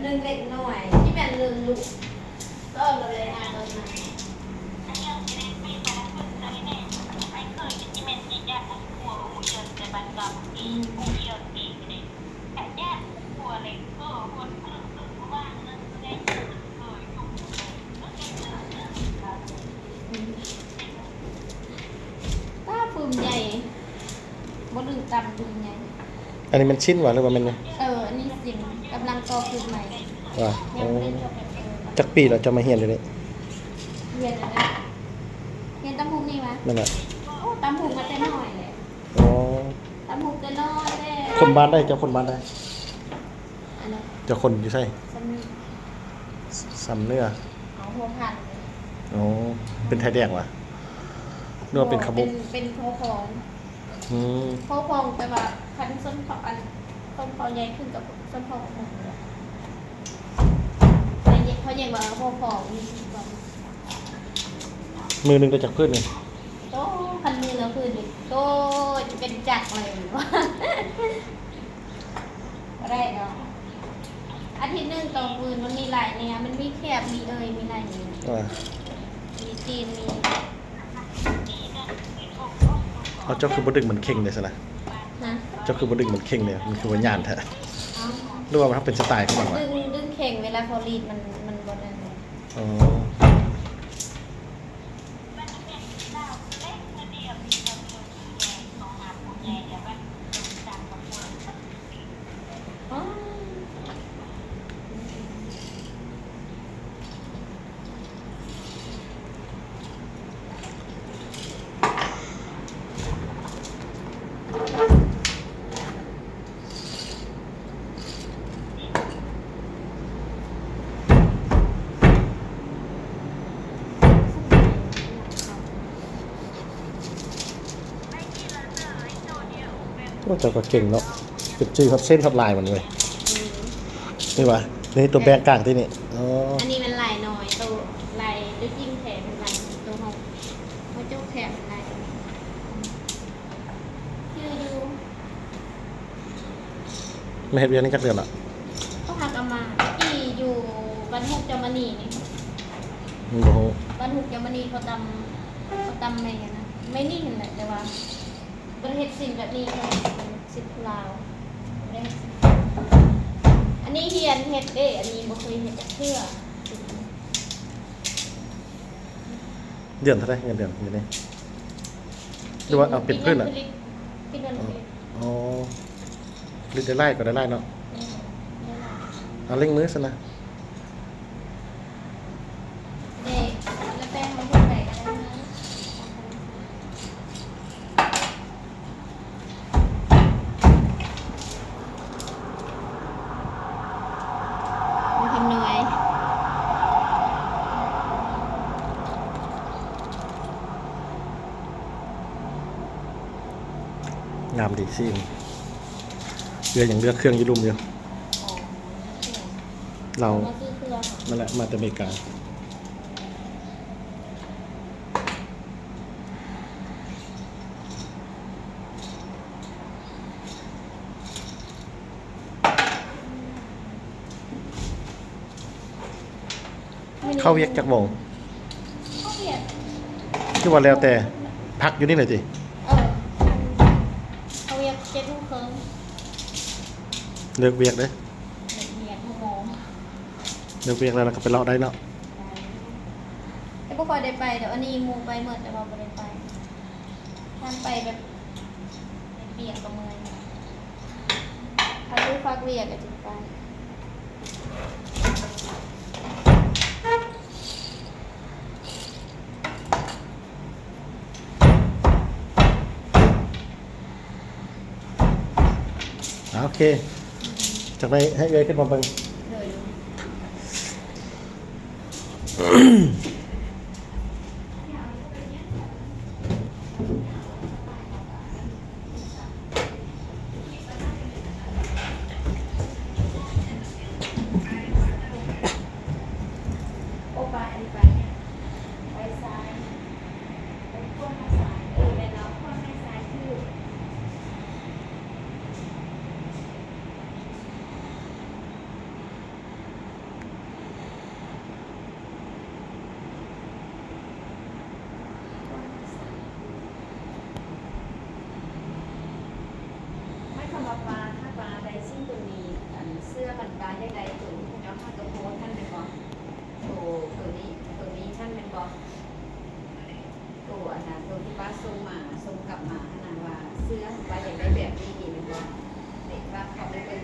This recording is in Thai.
เรื่องเล็กน้อยที่เป็นเรื่องลูกก็เลยอ่านตอนนั้นป้าฟืมใหญ่บ่ลืมตำฟืมใหญ่อันนี้มันชิ้นหวานหรือว่ามันไงอันนี้สิ่งกำลังก่อฟืนใหม่ว่ายังไม่ได้จบแบบจักปีเราจะมาเฮียนเลยนี่เรียนอะไรเรียนตำพุงนี่ไหมนั่นแหละโอ้ตำพุงมาแต่น้อยเลย อ๋อตำพุงแต่น้อยเลย คนบ้านได้เจ้าคนบ้านได้อันนั้นเจ้าคนอยู่ใช่สำนีซ้ำเนื้อเอาหัวพันเลย อ๋อเป็นไทยแดงวะเนื้อเป็นขบุกเป็นโคฟองโคฟองแต่ว่าคันส้นพออันส้นพอใหญ่ขึ้นกับส้นพอของผมเลยเขาแยกว่าโคฟองมีก่อนมือหนึงได้จากพืชนี่โตคันมือแล้วคือดิโตจะเป็นจักรเลยว่าได้เนาะอาทิตย์นึงต่อปืนมันมีหลายเนี่ยมันมีแคบมีมีหลายเนี่ยมีจีนมีเอาเจ้าคือบดึงเหมือนเข่งเลยสินะเจ้าคือบดึงเหมือนเข่งเลยมันคือวิญญาณแท้หรือว่ามันเป็นสไตล์ของมันวะดึงเข่งเวลาเขารีดมันบนนั้นเลยอ๋อเจ้าก็เก่งเนาะเป็นจื้อครับเส้นครับลายมันเลยนี่วะนี่ตัวแบงกลางที่นี่อ๋ออันนี้มันลายน้อยตัวลายด้วยจิ้มแขนเป็นลายตัวหกเขาเจ้าแขนเป็นลายชื่อดูไม่เห็นเรียนนี่จักเดือนละก็พากมาที่อยู่บ้านฮุกจามณีนี่บ้านฮุกจามณีเขาตำไม่นะไม่นี่เห็นแหละแต่ว่าเป็นเห็ดสิ่งแบบนี้ค่ะสิบลาวอันนี้เฮียนเห็ดเด้อันนี้บ่เคยเห็ดจากเชื่อเดือนเท่าไรเงินเดือนอยู่นี่หรือว่าเอาเป็นเพื่อนอ่ะอ๋อหรือได้ไล่ก็ได้ไล่เนาะเอาเล่งมือซะนะงามดีซิเรืออย่างเรือเครื่องยืดลุ่มเดียวเรานั่นแหละมาจากอเมริกาเข้าเวียกจากโมงที่วันแล้วแต่พักอยู่นี่เลยจีเลือกเวียกเลยเลือกเวียกแล้วก็ไปเลาะได้เนาะแต่พวกคอยได้ไปเดี๋ยวอันนี้มูไปเมื่อแต่เราไม่ได้ไปท่านไปแบบเปียกกับมือถ้าลูกฟักเวียกก็จะไปโอเคจากนั้นให้เวขึ้นมาเบิ่ง ผันปลายังไงตัวเจ้าข้าตัวโพสท่านเป็นบอตัวนี้ท่านเป็นบอตัวนะตัวที่ป้าส่งมาส่งกลับมาขนาดว่าเสื้อปลาอย่างได้แบบนี้เป็นบอเด็กว่าเขาไม่เป็น